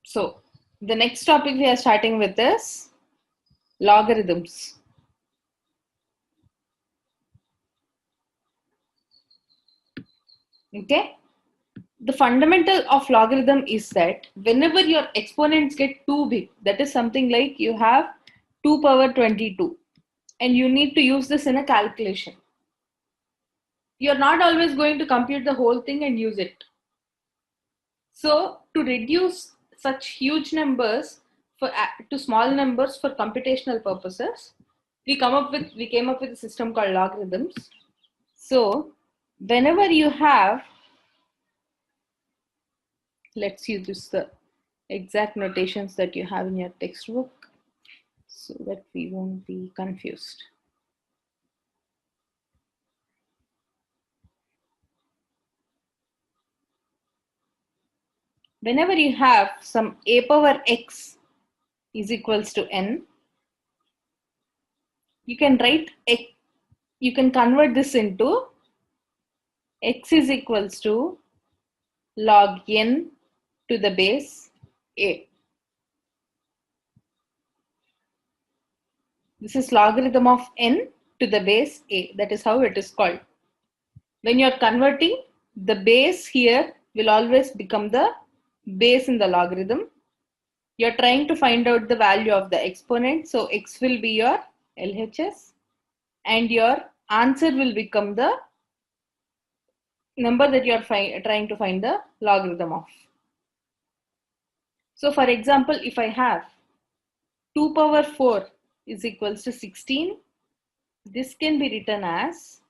So the next topic we are starting with is logarithms. Okay. The fundamental of logarithm is that whenever your exponents get too big, that is something like you have 2 power 22 and you need to use this in a calculation. You're not always going to compute the whole thing and use it. So to reduce such huge numbers to small numbers for computational purposes, we came up with a system called logarithms. So whenever you have, let's use the exact notations that you have in your textbook so that we won't be confused. Whenever you have some a power x is equals to n, you can write x, you can convert this into x is equals to log n to the base a. This is logarithm of n to the base a. That is how it is called. When you are converting, the base here will always become the base in the logarithm. You are trying to find out the value of the exponent. So x will be your LHS and your answer will become the number that you are trying to find the logarithm of. So for example, if I have 2 power 4 is equals to 16, this can be written as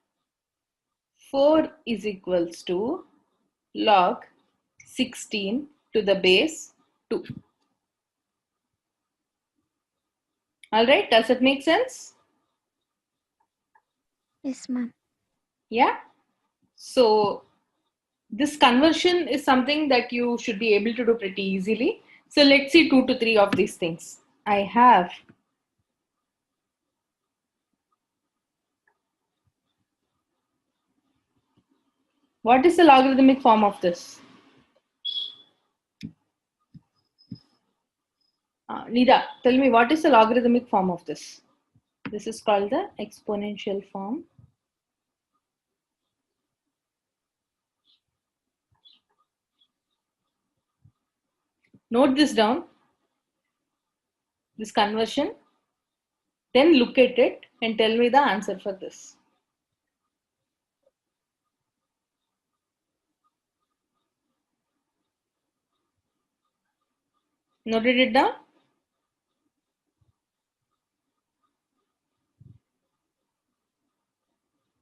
4 is equals to log 16 to the base 2. All right, does it make sense? Yes, ma'am. Yeah. So this conversion is something that you should be able to do pretty easily. So let's see 2 to 3 of these things. I have what is the logarithmic form of this? Nida, tell me what is the logarithmic form of this? This is called the exponential form. Note this down, this conversion. Then look at it and tell me the answer for this. Noted it down?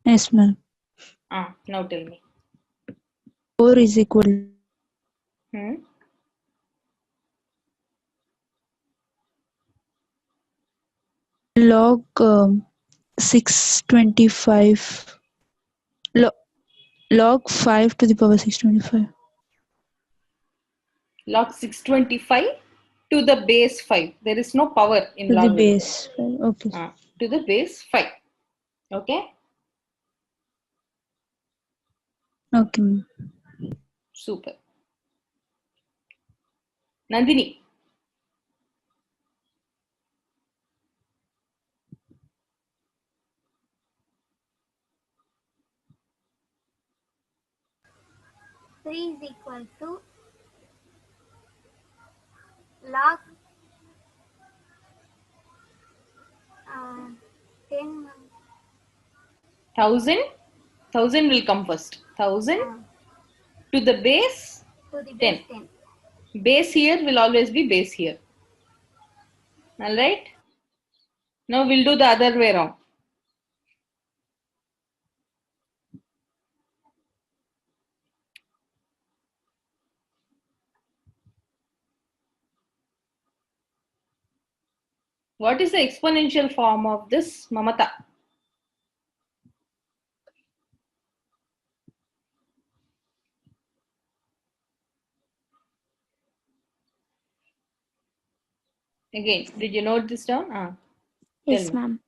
Yes, ma'am. Now tell me. 4 is equal log 625 log 5 to the power 625. Log 625 to the base 5. There is no power in To the logarithm. base. Okay. To the base 5. Okay. Okay. Super. Nandini. Three is equal to log 10. 1000. 1000 will come first. 1000 to the base To the 10. base 10. Base here will always be base here. All right. Now we'll do the other way around. What is the exponential form of this, Mamata? Again, did you note this down? Yes, ma'am.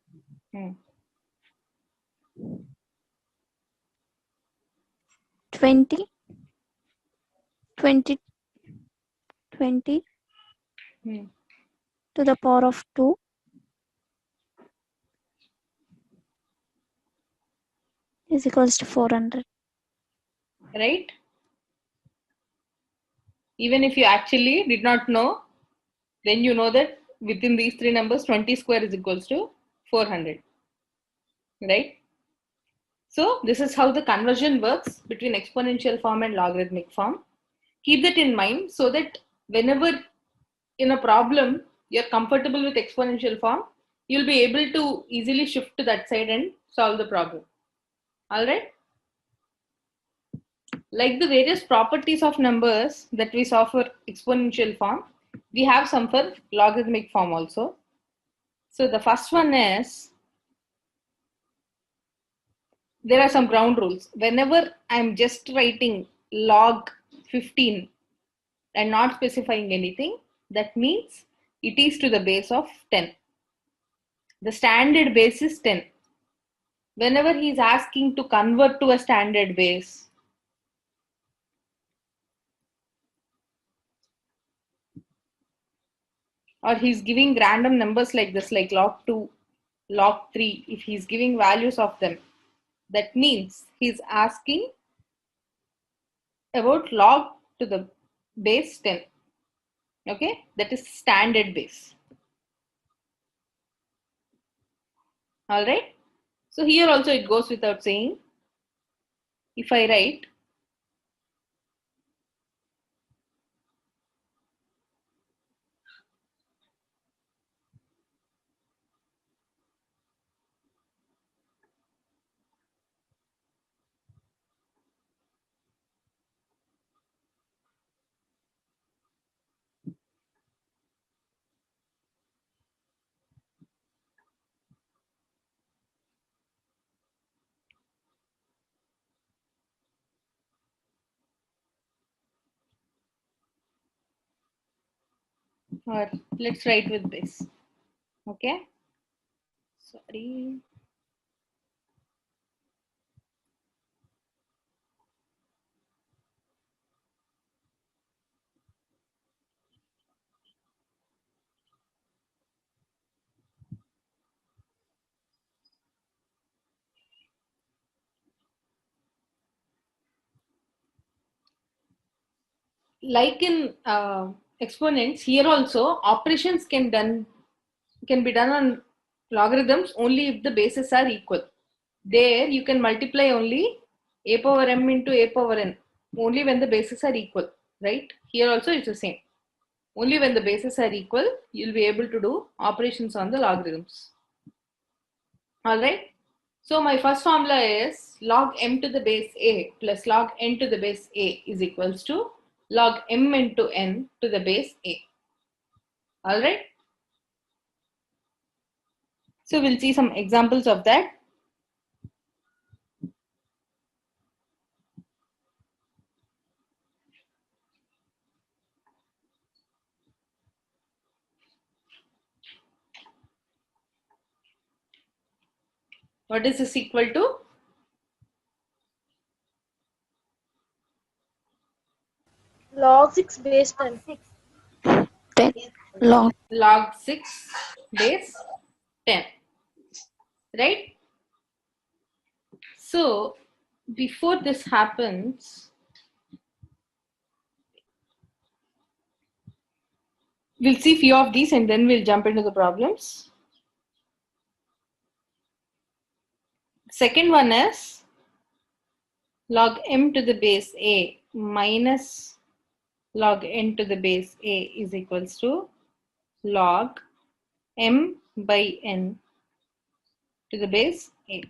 20 20 20 to the power of 2 is equals to 400. Right? Even if you actually did not know, then you know that within these three numbers, 20 square is equals to 400. Right? So this is how the conversion works between exponential form and logarithmic form. Keep that in mind so that whenever in a problem you're comfortable with exponential form, you'll be able to easily shift to that side and solve the problem. All right. Like the various properties of numbers that we saw for exponential form, we have some for logarithmic form also. So the first one is, there are some ground rules. Whenever I'm just writing log 15 and not specifying anything, that means it is to the base of 10. The standard base is 10. Whenever he is asking to convert to a standard base, or he's giving random numbers like this, like log 2, log 3, if he's giving values of them, that means he's asking about log to the base 10. Okay, that is standard base. All right. So here also it goes without saying, if I write or let's write with this. Okay, sorry. Like in exponents, here also operations can be done on logarithms only if the bases are equal. There you can multiply only a power m into a power n only when the bases are equal, right? Here also it's the same. Only when the bases are equal, you'll be able to do operations on the logarithms. All right. So my first formula is log m to the base a plus log n to the base a is equals to log m into n to the base a. All right. So we'll see some examples of that. What is this equal to? Log 6 base 10. 10 log Log 6 base 10. Right? So before this happens, we'll see few of these and then we'll jump into the problems. Second one is log m to the base a minus log n to the base a is equals to log m by n to the base a.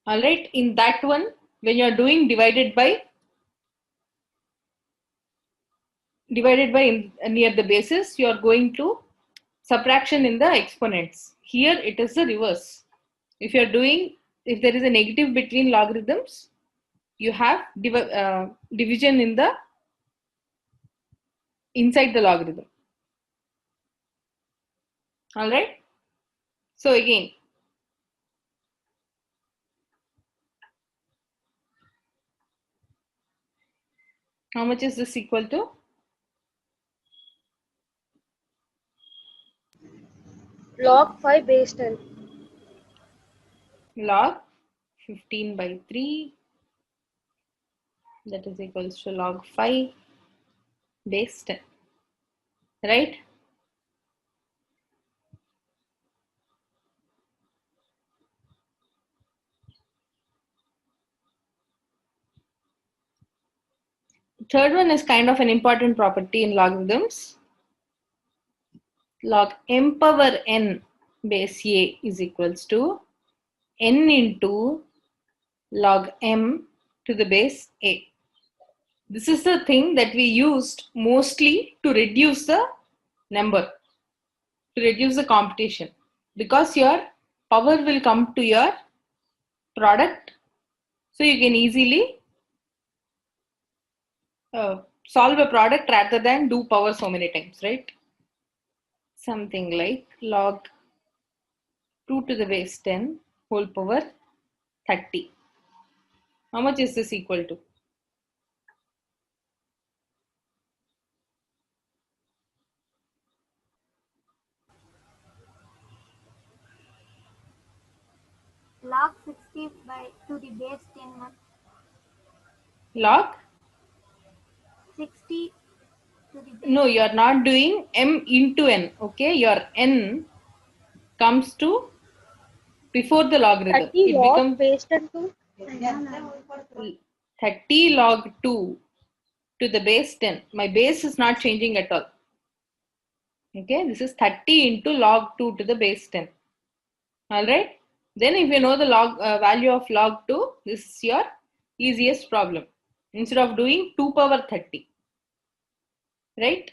All right, in that one, when you are doing divided by near the bases, you are going to subtraction in the exponents. Here it is the reverse. If you are doing, if there is a negative between logarithms, you have division in the inside the logarithm. All right. So again, how much is this equal to? Log 5 base 10. Log 15 by 3, that is equals to log 5 base 10. Right? Third one is kind of an important property in logarithms. Log m power n base a is equals to n into log m to the base a. This is the thing that we used mostly to reduce the number, to reduce the competition, because your power will come to your product, so you can easily solve a product rather than do power so many times, right? Something like log 2 to the base 10 whole power 30. How much is this equal to? Log 60 by to the base 10. Log? 60 to the base. No, you are not doing m into n. Okay, your n comes to before the logarithm. 30 It log becomes base 10 to 30 log 2 to the base 10. My base is not changing at all. Okay, this is 30 into log 2 to the base 10. All right. Then if you know the log value of log 2, this is your easiest problem. Instead of doing 2 power 30. Right.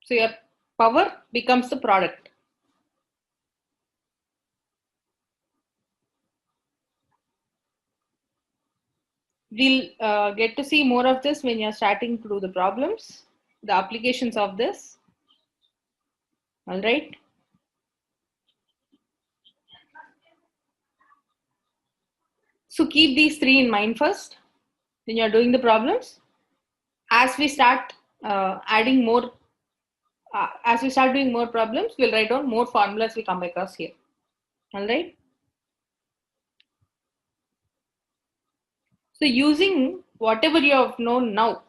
So your power becomes the product. We'll get to see more of this when you're starting to do the problems, the applications of this. All right. So keep these three in mind first when you're doing the problems. As we start adding more, as we start doing more problems, we'll write down more formulas we come across here. All right. So using whatever you have known now,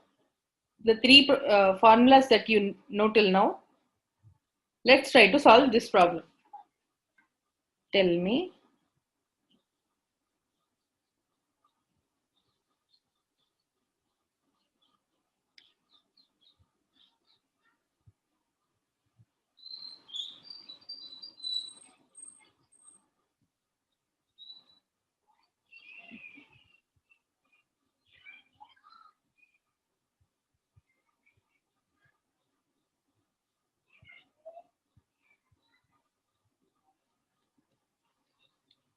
the three formulas that you know till now, let's try to solve this problem. Tell me.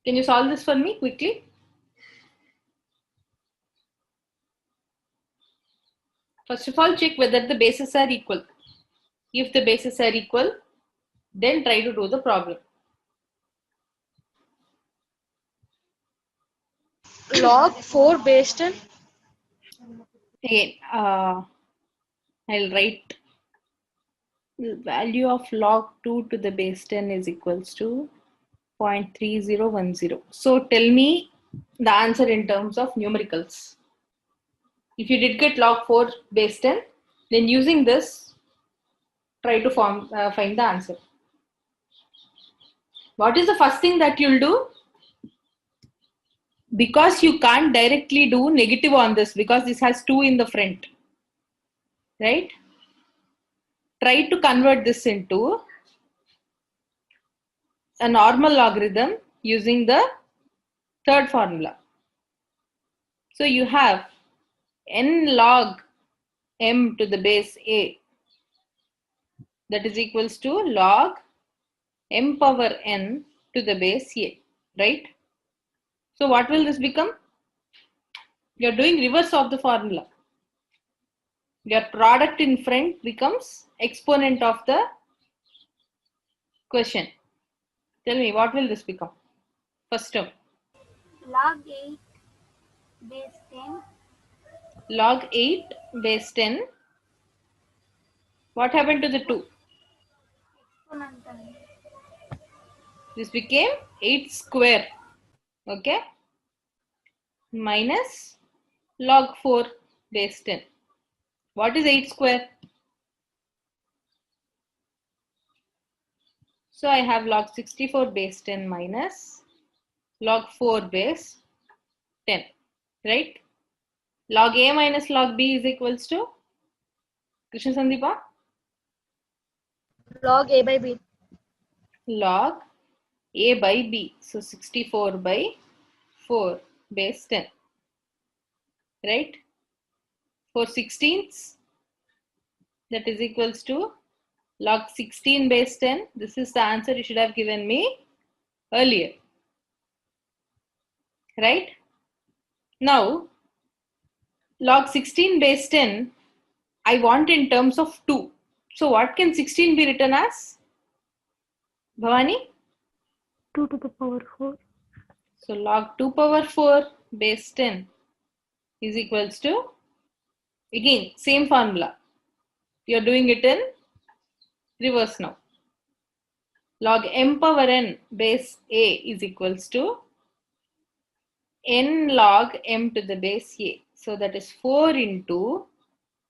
Can you solve this for me quickly? First of all, check whether the bases are equal. If the bases are equal, then try to do the problem. log 4 base 10. Again, I'll write the value of log 2 to the base 10 is equals to 0.3010. So tell me the answer in terms of numericals. If you did get log 4 base 10, then using this, try to find the answer. What is the first thing that you'll do? Because you can't directly do negative on this because this has 2 in the front, right? Try to convert this into a normal logarithm using the third formula. So you have n log m to the base a, that is equals to log m power n to the base a, right? So what will this become? You're doing reverse of the formula. Your product in front becomes exponent of the question. Tell me, what will this become? First term. Log 8 base 10. Log 8 base 10. What happened to the 2? Exponential. This became 8 square. Okay. Minus log 4 base 10. What is 8 square? So I have log 64 base 10 minus log 4 base 10. Right? Log A minus log B is equals to Krishna Sandeepa? Log A by B. Log A by B. So 64 by 4 base 10. Right? 4 sixteenths, that is equals to log 16 base 10. This is the answer you should have given me earlier. Right? Now, log 16 base 10, I want in terms of 2. So what can 16 be written as? Bhavani? 2 to the power 4. So log 2 power 4 base 10 is equals to, again, same formula. You're doing it in reverse now. Log m power n base a is equals to n log m to the base a. So that is 4 into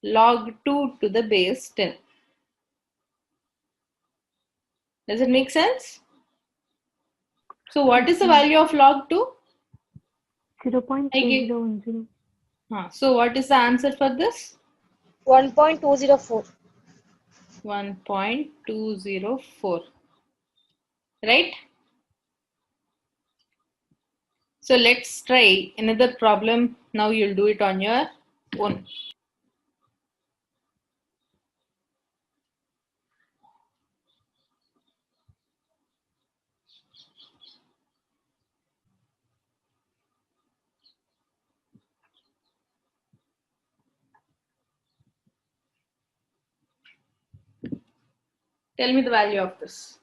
log 2 to the base 10. Does it make sense? So what is the value of log 2? 0.2010. So what is the answer for this? 1.204. 1.204. Right? So let's try another problem. Now you'll do it on your own. Tell me the value of this.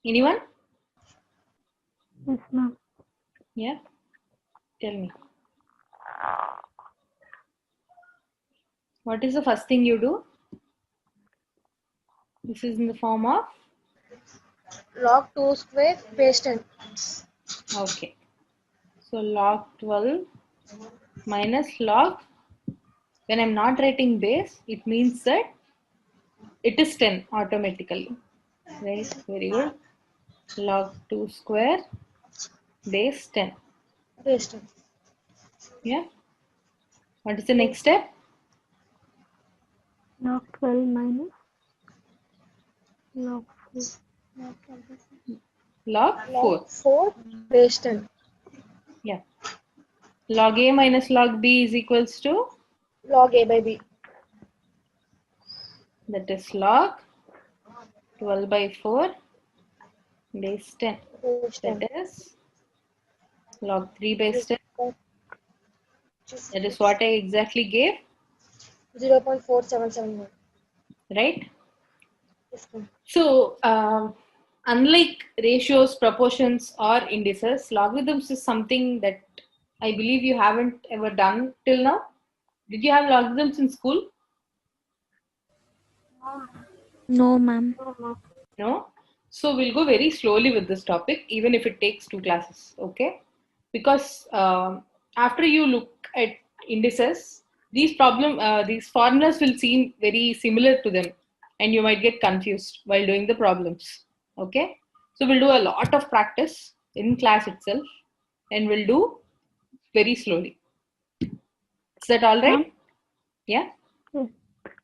Anyone? Yes, ma'am. Yeah? Tell me. What is the first thing you do? This is in the form of? Log 2 square base 10. Okay. So log 12 minus log, when I'm not writing base, it means that it is 10 automatically. Right? Very good. Log 2 square base 10. Base 10. Yeah? What is the next step? Log 12 minus log 4. Log 4. Log 4 base 10. Yeah. Log A minus log B is equals to? Log A by B. That is log 12 by 4 base 10. Base 10. That is log 3 base 10. That is 0.4771. what I exactly gave. 0.4771. Right? Yes, ma'am. So, unlike ratios, proportions, or indices, logarithms is something that I believe you haven't ever done till now. Did you have logarithms in school? No, ma'am. No? So, we'll go very slowly with this topic, even if it takes 2 classes, okay? Because after you look at indices, these formulas will seem very similar to them, and you might get confused while doing the problems, okay? So, we'll do a lot of practice in class itself, and we'll do very slowly. Is that all right? Ma'am? Yeah? Yes.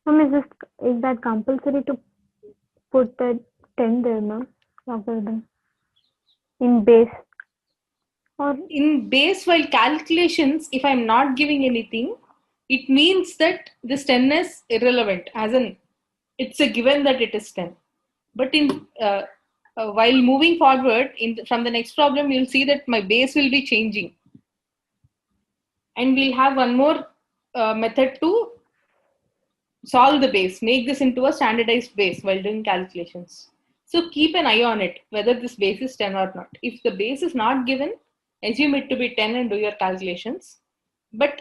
Ma'am, is that compulsory to put the 10 there, ma'am? Logarithm. In base? Or In base, while calculations, if I'm not giving anything, it means that this 10 is irrelevant, as in it's a given that it is 10. But in while moving forward from the next problem, you'll see that my base will be changing, and we'll have one more method to solve the base, make this into a standardized base while doing calculations. So keep an eye on it, whether this base is 10 or not. If the base is not given, assume it to be 10 and do your calculations. But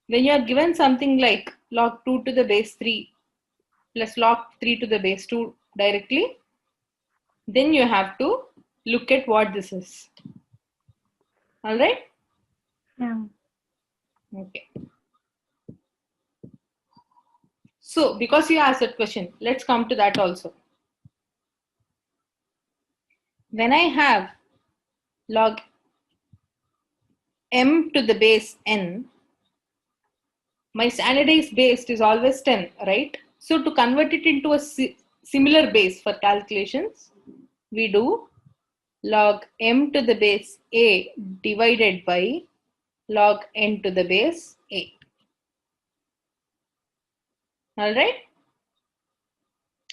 when you are given something like log 2 to the base 3 plus log 3 to the base 2 directly, then you have to look at what this is. All right? Yeah. Okay. So, because you asked that question, let's come to that also. When I have log m to the base n, my standardized base is always 10, right? So to convert it into a similar base for calculations, we do log m to the base a divided by log n to the base a. All right?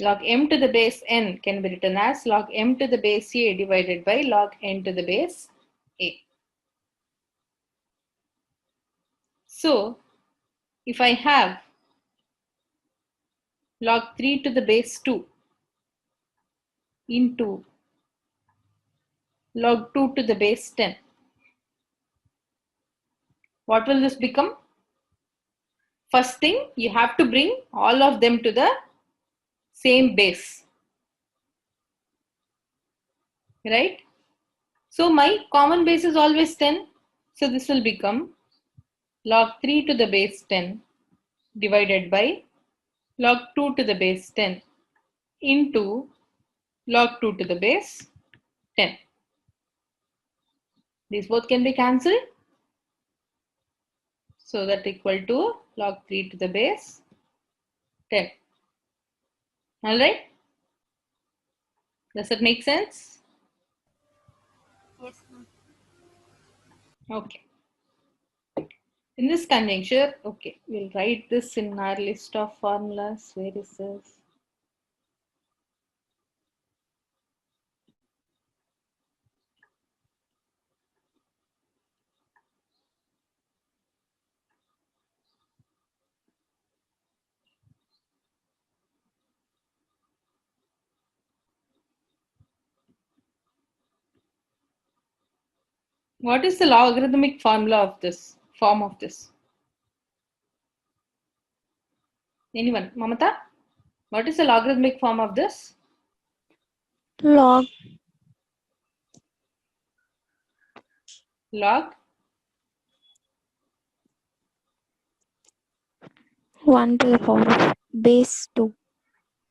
Log m to the base n can be written as log m to the base a divided by log n to the base a. So if I have log 3 to the base 2 into log 2 to the base 10, what will this become? First thing, you have to bring all of them to the same base, right? So my common base is always 10. So this will become log 3 to the base 10 divided by log 2 to the base 10 into log 2 to the base 10. These both can be cancelled. So that equal to log 3 to the base 10. All right? Does it make sense? Yes, ma'am. Okay. In this conjuncture, okay, we'll write this in our list of formulas. Where is this? What is the logarithmic formula of this form of this? Anyone? Mamata? What is the logarithmic form of this? Log Log 1 to the power of base 2.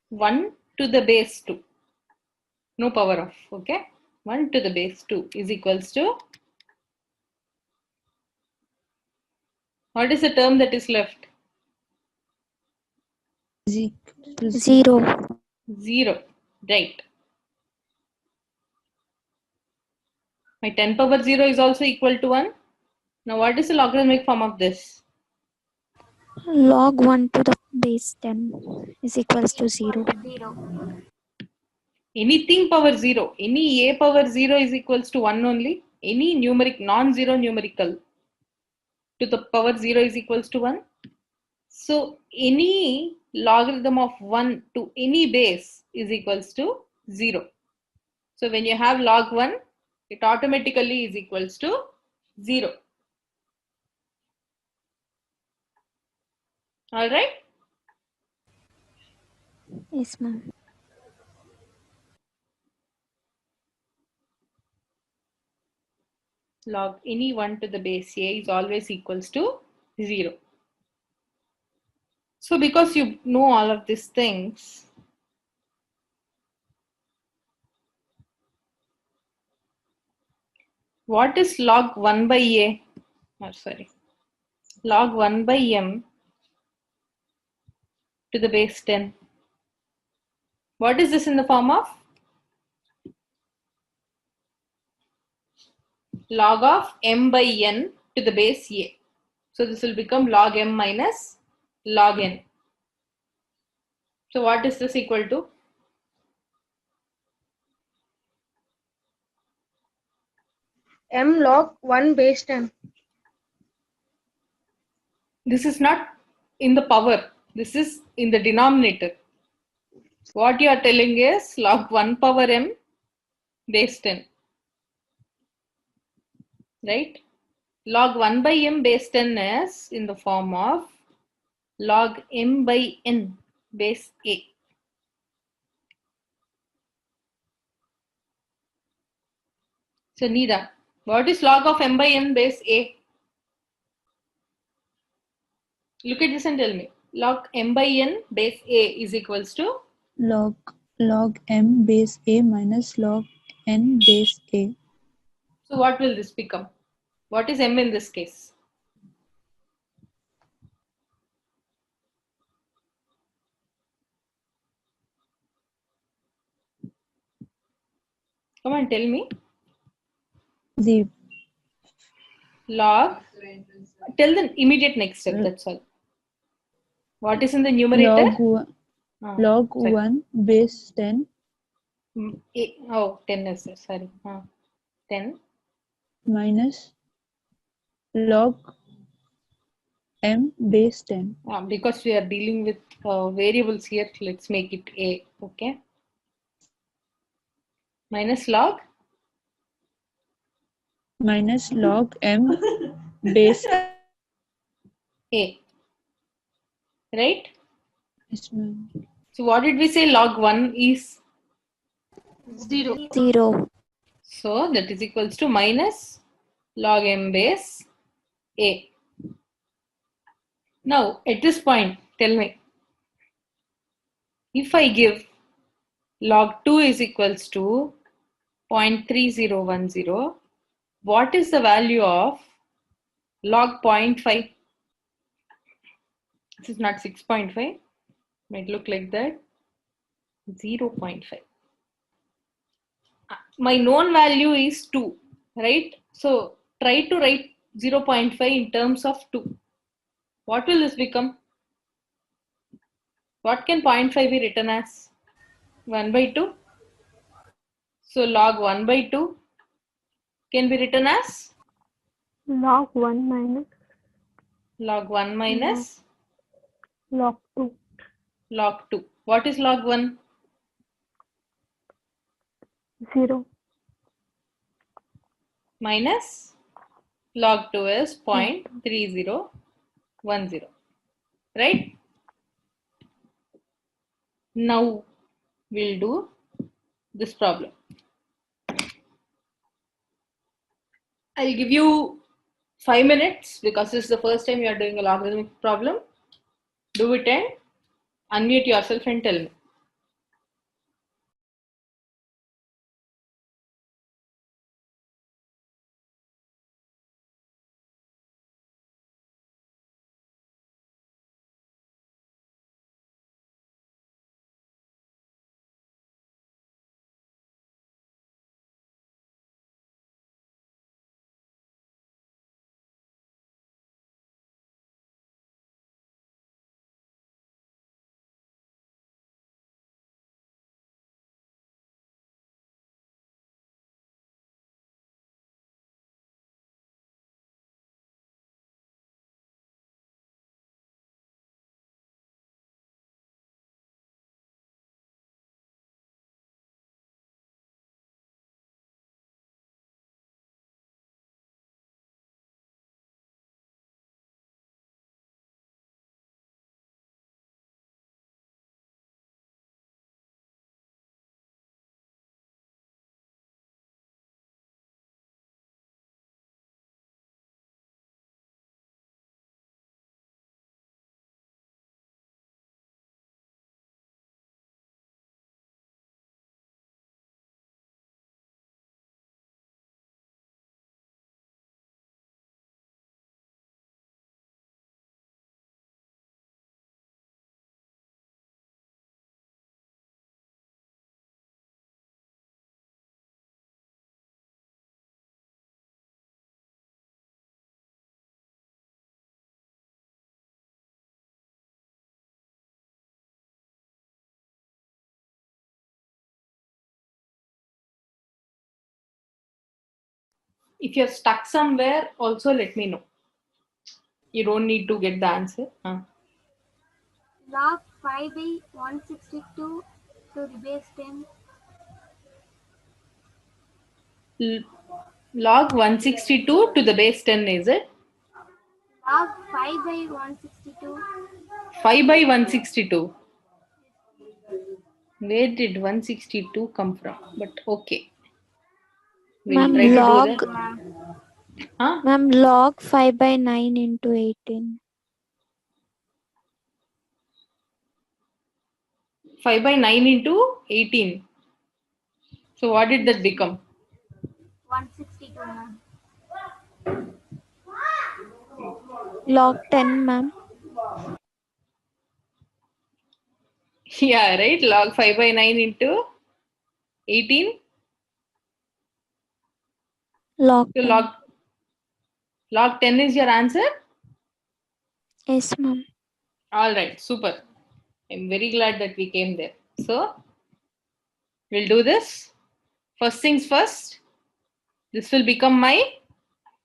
1 to the base 2. No power of, okay? 1 to the base 2 is equals to, what is the term that is left? 0. 0, right? My 10 power 0 is also equal to 1. Now what is the logarithmic form of this? Log 1 to the base 10 is equals to 0. 0. Anything power 0, any a power 0 is equals to 1 only. Any numeric, non-zero numerical to the power 0 is equals to 1. So any logarithm of 1 to any base is equals to 0. So when you have log 1, it automatically is equals to 0. All right? Yes, ma'am. Log any 1 to the base a is always equals to 0. So because you know all of these things, what is log 1 by a? Oh, sorry. Log 1 by m to the base 10. What is this in the form of? Log of m by n to the base a. So this will become log m minus log n. So what is this equal to? m log 1 base 10. This is not in the power. This is in the denominator. What you are telling is log 1 power m base 10. Right? Log 1 by m base 10 is in the form of log m by n base a. So Nida, what is log of m by n base a? Look at this and tell me. Log m by n base a is equals to log m base a minus log n base a. So what will this become? What is m in this case? Come on, tell me. The Log. Tell the immediate next step. That's all. What is in the numerator? log 1 base 10 Oh, 10 is there. Sorry. 10 minus log m base 10. Because we are dealing with variables here, let's make it a. Okay. Minus log m base a. Right? Yes, ma'am. So what did we say? Log 1 is 0. 0. so that is equals to minus log m base a. Now at this point, tell me, if I give log 2 is equals to 0.3010, what is the value of log 0.5? This is not 6.5, might look like that. 0.5. My known value is 2, right? So try to write 0.5 in terms of 2. What will this become? What can 0.5 be written as? 1 by 2. So log 1 by 2 can be written as Log 1 minus log 1 minus log 2. log 2. What is log 1? 0. Minus log 2 is 0.3010. Right? Now we'll do this problem. I'll give you 5 minutes because this is the first time you are doing a logarithmic problem. Do it and unmute yourself and tell me. If you're stuck somewhere, also let me know. You don't need to get the answer. Log 5 by 162 to the base 10. Log 162 to the base 10, is it? Log 5 by 162. 5 by 162. Where did 162 come from? But okay. We'll Ma'am, try to do log, that. Huh? ma'am, log 5 by 9 into 18. 5 by 9 into 18. So what did that become? 162, ma'am. Log 10, ma'am. Yeah, right? Log 5 by 9 into 18. Log So 10. log 10 is your answer? Yes, ma'am. All right, super. I'm very glad that we came there. So we'll do this. First things first, this will become my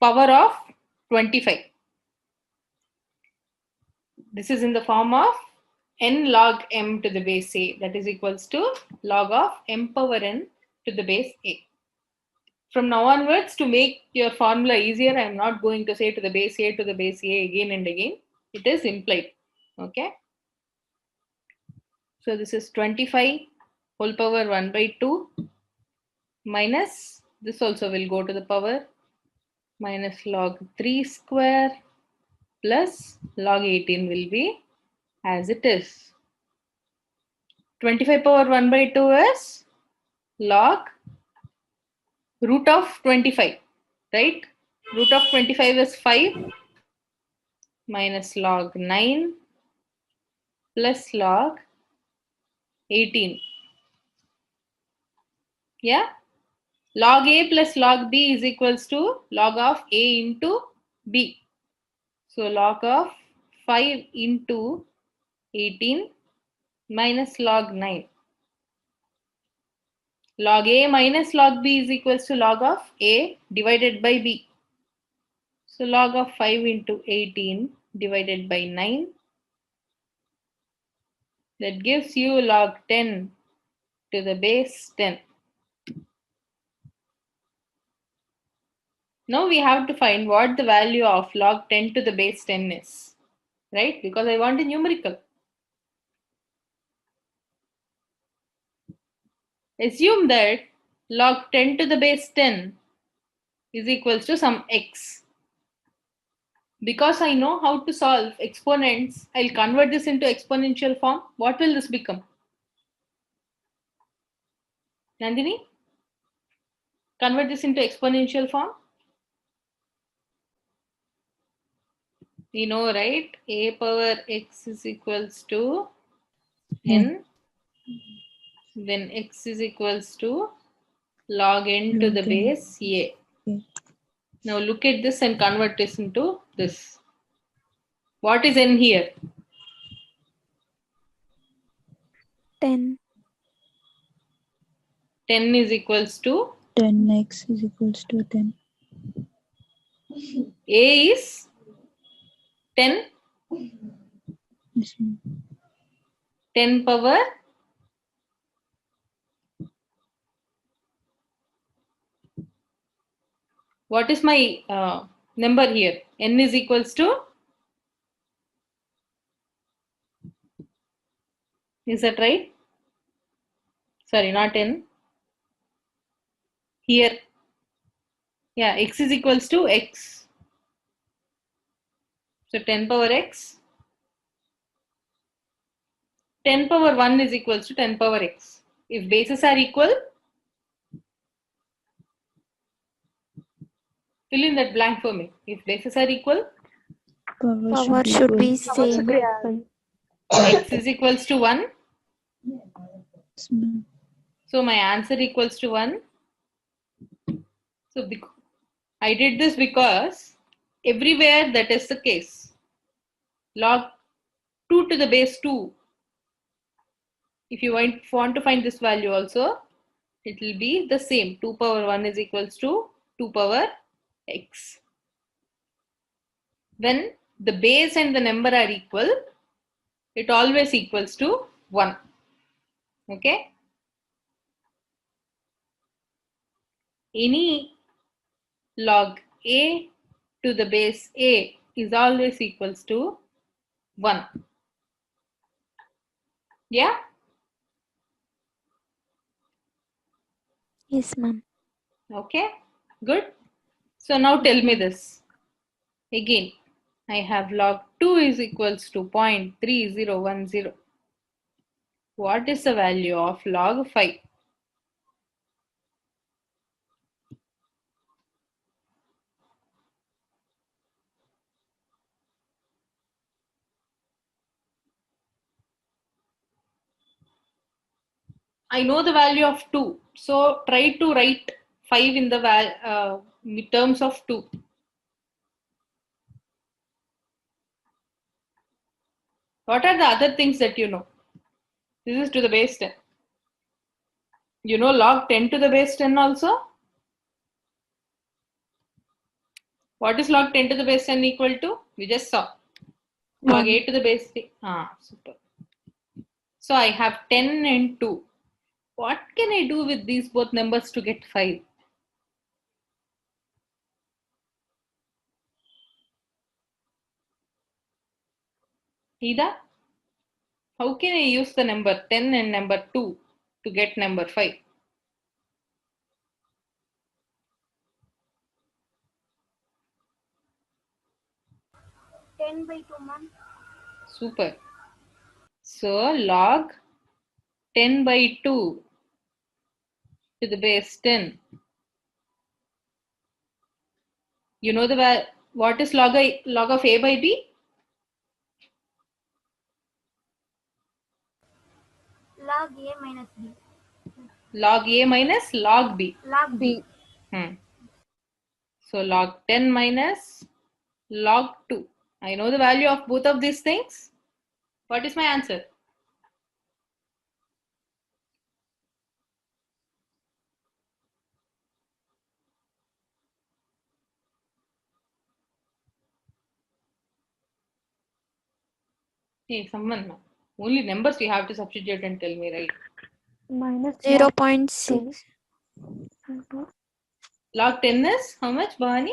power of 25. This is in the form of n log m to the base a, that is equals to log of m power n to the base a. From now onwards, to make your formula easier, I am not going to say to the base a to the base a again and again. It is implied. Okay. So this is 25 whole power 1 by 2 minus, this also will go to the power, minus log 3 square plus log 18 will be as it is. 25 power 1 by 2 is log root of 25, right? Root of 25 is 5 minus log 9 plus log 18. Yeah? Log a plus log b is equals to log of a into b. So log of 5 into 18 minus log 9. Log a minus log b is equals to log of a divided by b. So log of 5 into 18 divided by 9. That gives you log 10 to the base 10. Now we have to find what the value of log 10 to the base 10 is, right? Because I want a numerical. Assume that log 10 to the base 10 is equals to some x. Because I know how to solve exponents, I'll convert this into exponential form. What will this become? Nandini? Convert this into exponential form. You know, right? A power x is equals to n. Then x is equals to log n to the Log n. base a. Okay. Now look at this and convert this into this. What is n here? 10. 10 is equals to 10x is equals to 10. a is 10. Yes, ma'am. 10 power what is my number here? N is equals to, is that right? Sorry, not n. Here, yeah, x is equals to x. So 10 power x. 10 power 1 is equals to 10 power x. If bases are equal, fill in that blank for me. If bases are equal, Power Power should should be be equal. Power should same. be equal. x is equals to 1. Yes, ma'am. So my answer equals to 1. So I did this because everywhere that is the case. Log 2 to the base 2. If you want to find this value also, it will be the same. 2 power 1 is equals to 2 power x. When the base and the number are equal, it always equals to 1. Okay? Any log a to the base a is always equals to 1. Yeah? Yes, ma'am. Okay? Good. So now tell me this. Again, I have log 2 is equals to 0.3010. What is the value of log 5? I know the value of 2. So try to write 5 in the terms of 2. What are the other things that you know? This is to the base 10. You know log 10 to the base 10 also? What is log 10 to the base 10 equal to? We just saw. Log 1. 8 to the base 10. Super. So I have 10 and 2. What can I do with these both numbers to get 5? Ida, how can I use the number 10 and number 2 to get number 5? 10 by 2, ma'am. Super. So log 10 by 2 to the base 10. You know what is log of a by b? Log A minus B. Log a minus log b. Log B. So log 10 minus log 2. I know the value of both of these things. What is my answer? Hey, someone. Only numbers you have to substitute and tell me, right? Minus 0.6. Log 10 is how much, Bhavani?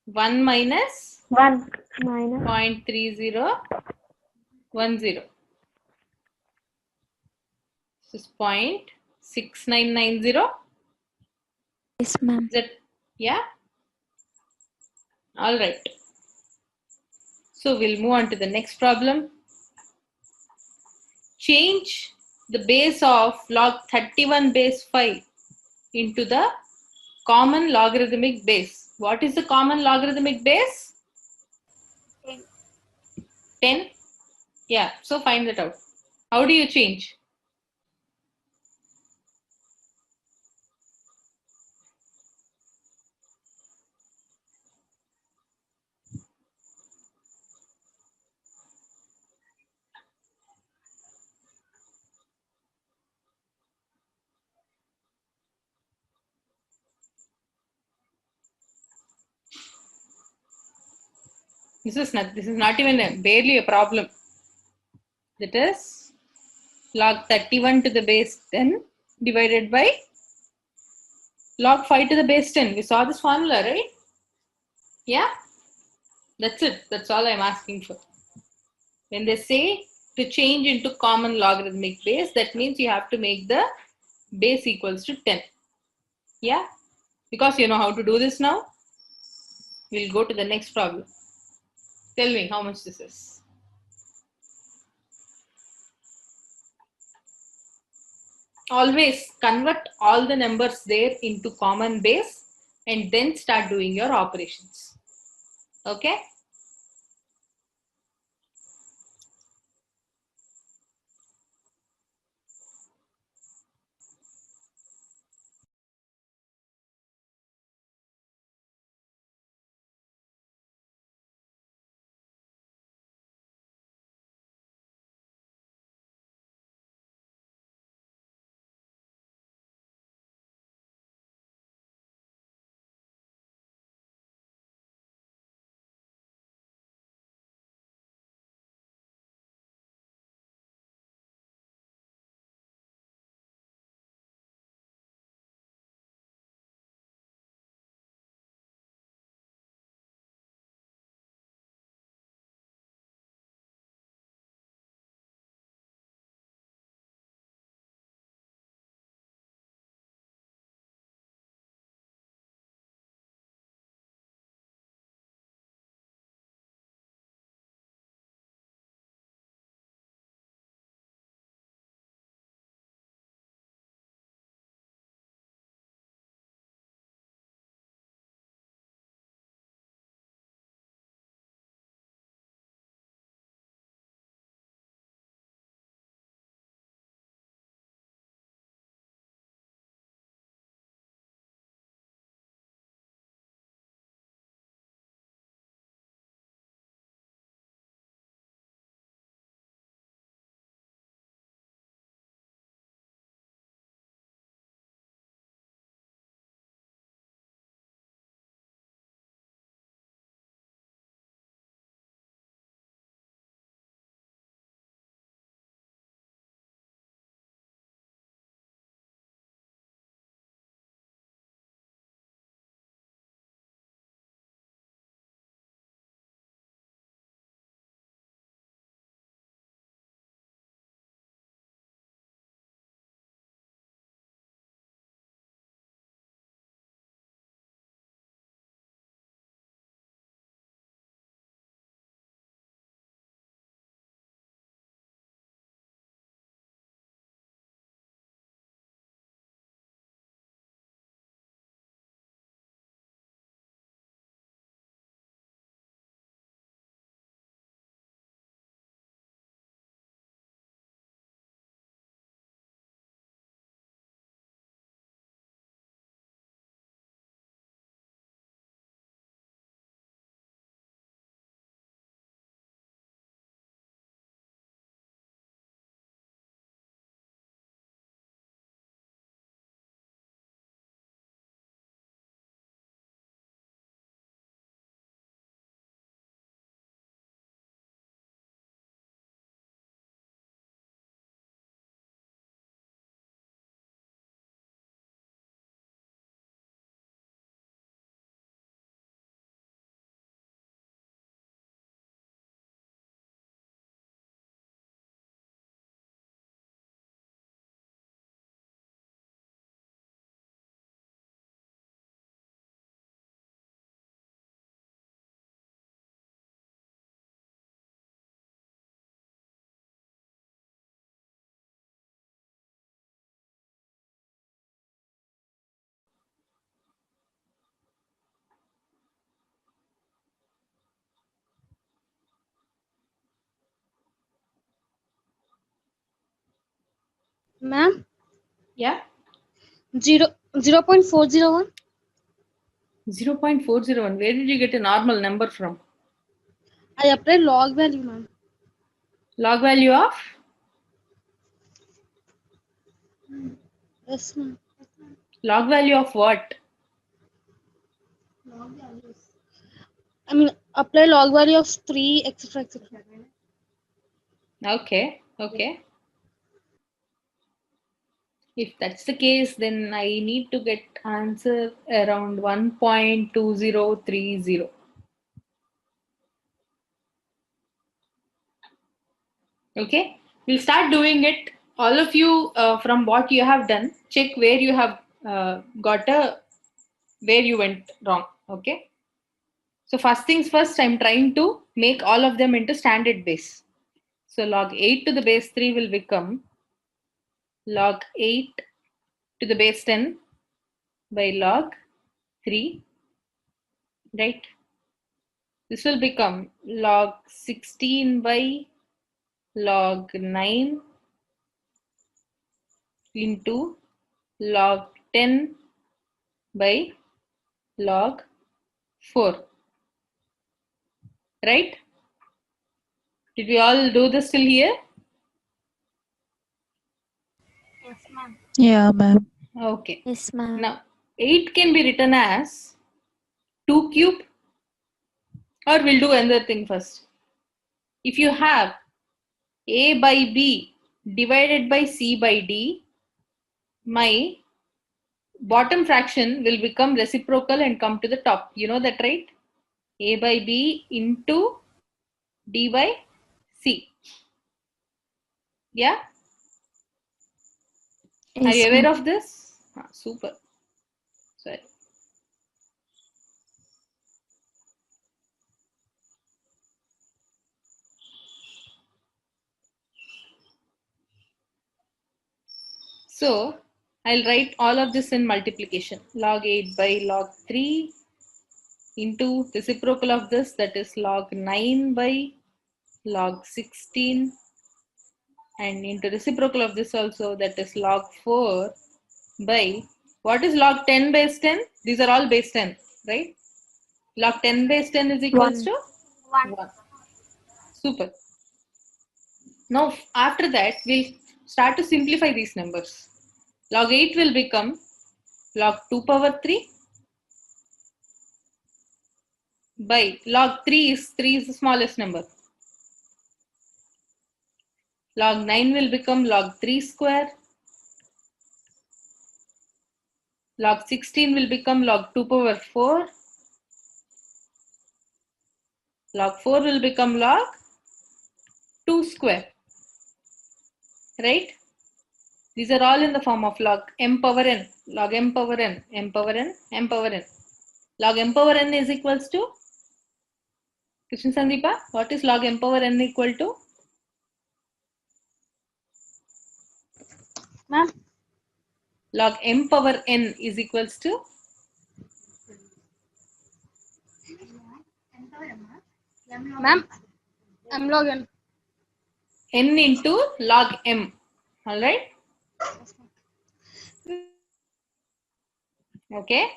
1 minus 1 minus 0.3010. This is 0.6990. Yes, ma'am. Is that, yeah? All right. So we'll move on to the next problem. Change the base of log 31 base 5 into the common logarithmic base. What is the common logarithmic base? 10. 10. Yeah, so find that out. How do you change? This is not even barely a problem. That is log 31 to the base 10 divided by log 5 to the base 10. We saw this formula, right? Yeah, that's it. That's all I'm asking for. When they say to change into common logarithmic base, that means you have to make the base equals to 10. Yeah, because you know how to do this now. We'll go to the next problem. Tell me how much this is. Always convert all the numbers there into common base and then start doing your operations. Okay? Ma'am, Yeah? 0.401. 0.401. Where did you get a normal number from? I applied log value, ma'am. Log value of? Yes, ma'am. Log value of what? I mean, apply log value of 3, etc. etc. Okay, okay. If that's the case, then I need to get answer around 1.2030. Okay, we'll start doing it. All of you, from what you have done, check where you have where you went wrong. Okay. So first things first, I'm trying to make all of them into standard base. So log 8 to the base 3 will become log 8 to the base 10 by log 3, right? This will become log 16 by log 9 into log 10 by log 4, right? Did we all do this till here? Yes, ma'am. Yeah, ma'am. Okay. Yes, ma'am. Now 8 can be written as 2 cube, or we'll do another thing first. If you have A by B divided by C by D, my bottom fraction will become reciprocal and come to the top. You know that, right? A by B into D by C. Yeah? Are you Yes, aware ma'am. of this? Super. Sorry. So I'll write all of this in multiplication. Log 8 by log 3 into reciprocal of this, that is log 9 by log 16, and into reciprocal of this also, that is log 4 by, what is log 10 base 10? These are all base 10, right? Log 10 base 10 is equals 1. to 1. 1. Super. Now after that, we'll start to simplify these numbers. Log 8 will become log 2 power 3 by log 3 is the smallest number. Log 9 will become log 3 square. Log 16 will become log 2 power 4. Log 4 will become log 2 square. Right? These are all in the form of log m power n. Log m power n, m power n, m power n. Log m power n is equals to, Krishna Sandeepa, what is log m power n equal to? Ma'am, Log m power n is equals to ma'am, M log n. n into log m. Alright? Okay.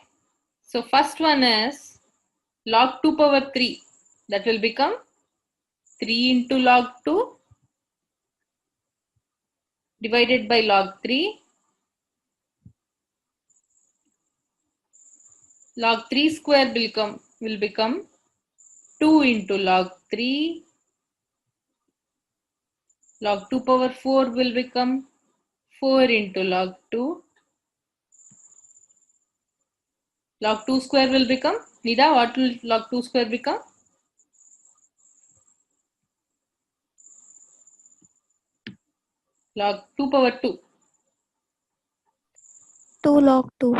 So first one is log 2 power 3. That will become 3 into log 2 divided by log 3. Log 3 square will become 2 into log 3. Log 2 power 4 will become 4 into log 2. Log 2 square will become, Nida, what will log 2 square become? Log 2 power 2. 2 log 2.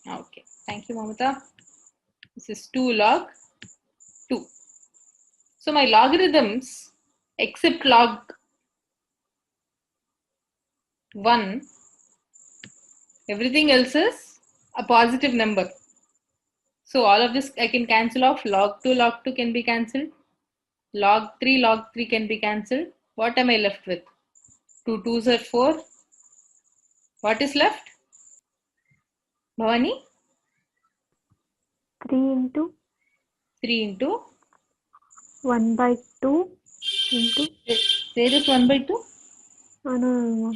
Okay. Thank you, Mamata. This is 2 log 2. So my logarithms, except log 1, everything else is a positive number. So all of this I can cancel off. Log 2 can be cancelled. Log 3 can be cancelled. What am I left with? 2 2s are 4. What is left? Bhavani? 3 into 3 into? 1 by 2 into, Where is 1 by 2? no.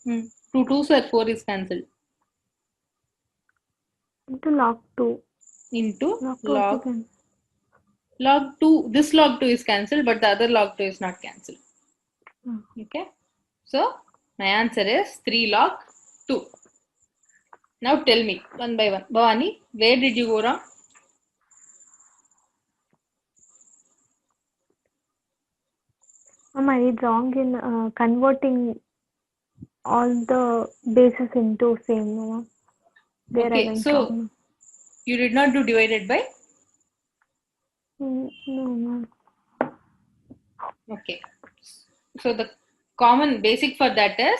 2 2s are 4 is cancelled. Into log 2. Into Log 2 also log can. log 2. This log 2 is cancelled, but the other log 2 is not cancelled. Okay. So my answer is 3 log 2. Now tell me one by one. Bhavani, where did you go wrong? I did wrong in converting all the bases into same. Mama. There I Okay, went so wrong. you did not do divided by? No, no. Okay. So the common basic for that is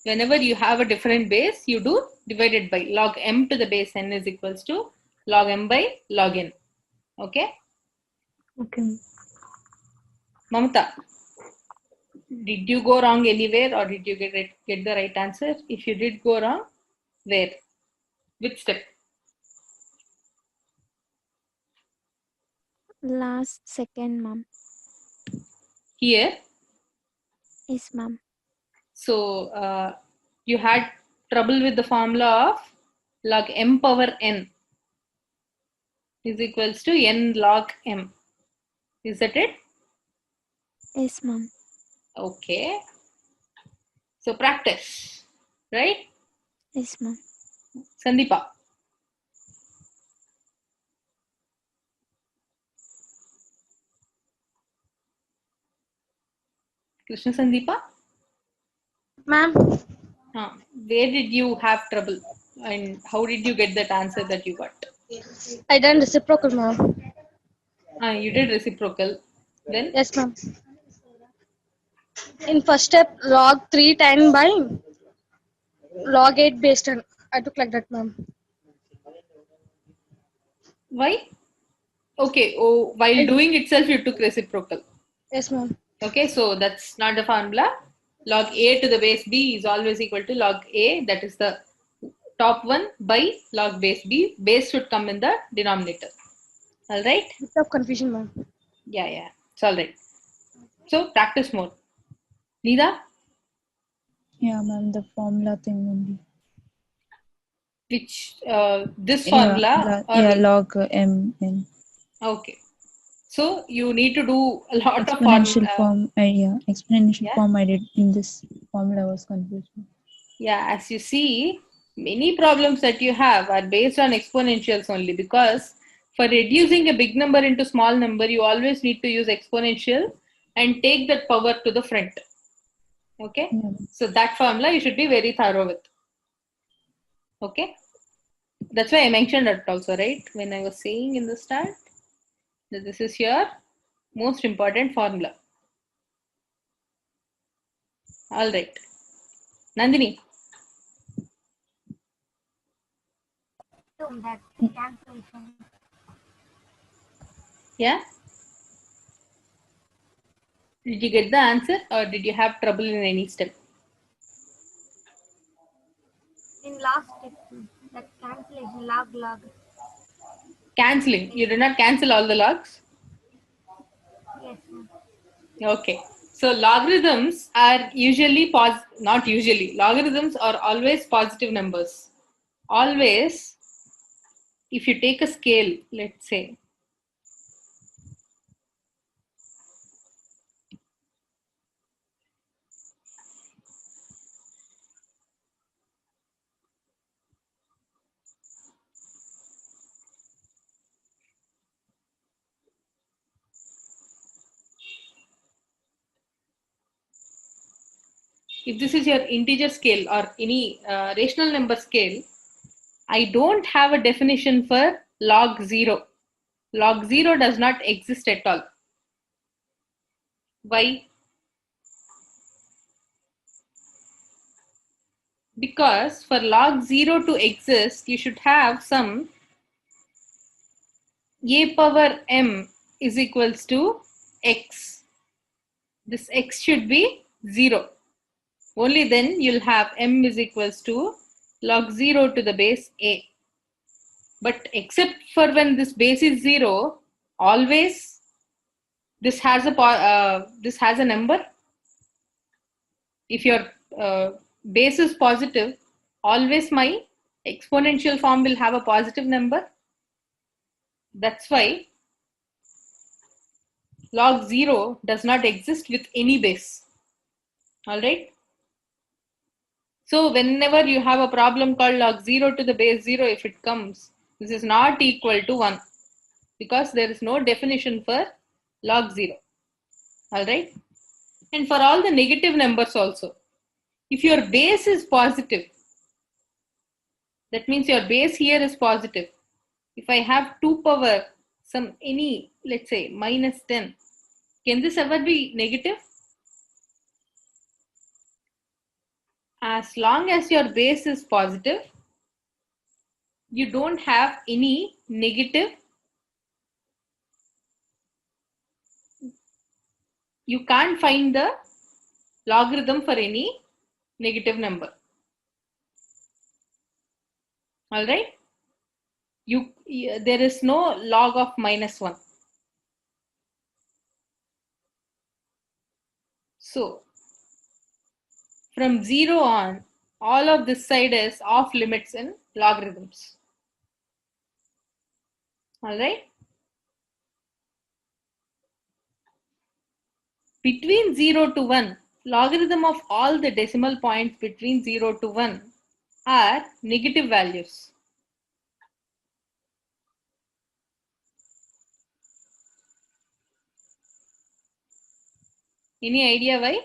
whenever you have a different base, you do divided by. Log m to the base n is equals to log m by log n. Okay. Okay. Mamata, did you go wrong anywhere or did you get the right answer? If you did go wrong, where? Which step? Last second, ma'am. Here. Yes, ma'am. So you had trouble with the formula of log m power n is equals to n log m. Is that it? Yes, ma'am. Okay. So practice, right? Yes, ma'am. Sandeepa. Krishna Sandeepa. Ma'am, Where did you have trouble and how did you get that answer that you got? I done reciprocal, ma'am. You did reciprocal. Then? Yes, ma'am. In first step, log 3 10 by log 8 base 10. I took like that, ma'am. Why? Okay. Oh, while doing itself, you took reciprocal. Yes, ma'am. Okay, so that's not the formula. Log a to the base b is always equal to log a, that is the top one, by log base b. Base should come in the denominator. All right? Bit of confusion, ma'am. Yeah, it's all right. So practice more. Nida, Yeah, ma'am, the formula thing only. which this formula or log m n. okay. So you need to do a lot of Exponential form. Exponential yeah. form I did in this formula was confused. Yeah, as you see, many problems that you have are based on exponentials only because for reducing a big number into small number, you always need to use exponential and take that power to the front. Okay? Yeah. So that formula you should be very thorough with. Okay? That's why I mentioned that also, right? When I was saying in the start that this is your most important formula. All right. Nandini. Yeah? Did you get the answer or did you have trouble in any step? In last step, that cancellation, log. Canceling. You did not cancel all the logs? Yes, ma'am. Okay. So logarithms are usually not usually. Logarithms are always positive numbers. Always, if you take a scale, let's say, if this is your integer scale or any rational number scale, I don't have a definition for log 0. Log 0 does not exist at all. Why? Because for log 0 to exist, you should have some a power m is equals to x. This x should be 0. Only then you'll have m is equals to log 0 to the base a. But except for when this base is 0, always this has a number. If your base is positive, always my exponential form will have a positive number. That's why log 0 does not exist with any base. All right. So whenever you have a problem called log 0 to the base 0, if it comes, this is not equal to 1 because there is no definition for log 0. All right. And for all the negative numbers also, if your base is positive, that means your base here is positive. If I have 2 power let's say minus 10, can this ever be negative? As long as your base is positive, you don't have any negative. You can't find the logarithm for any negative number. All right. There is no log of minus 1. So from 0 on, all of this side is off limits in logarithms. All right. Between 0 to 1, logarithm of all the decimal points between 0 to 1 are negative values. Any idea why?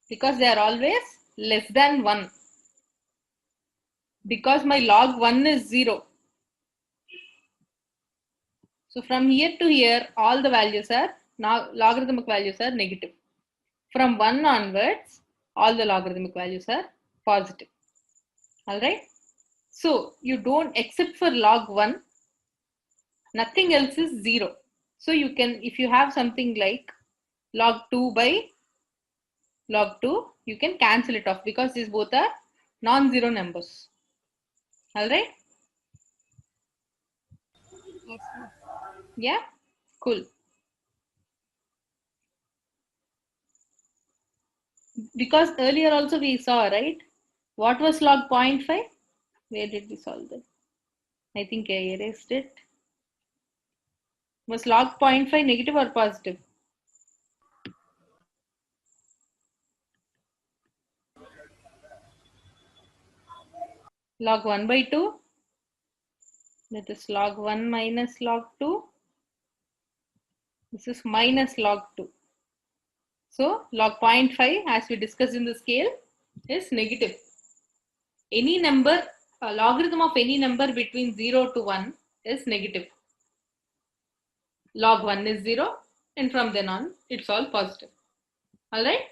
Because they are always less than 1. Because my log 1 is 0. So from here to here, all the values are, now logarithmic values are negative. From 1 onwards, all the logarithmic values are positive. All right. So you don't, except for log 1, nothing else is 0. So you can, if you have something like log 2 by log 2, you can cancel it off because these both are non-zero numbers. All right. Yes, ma'am. Yeah. Cool. Because earlier also we saw, right? What was log 0.5? Where did we solve that? I think I erased it. Was log 0.5 negative or positive? Log 1 by 2. That is log 1 minus log 2. This is minus log 2. So log 0.5, as we discussed in the scale, is negative. Any number, a logarithm of any number between 0 to 1 is negative. Log 1 is 0, and from then on, it's all positive. All right.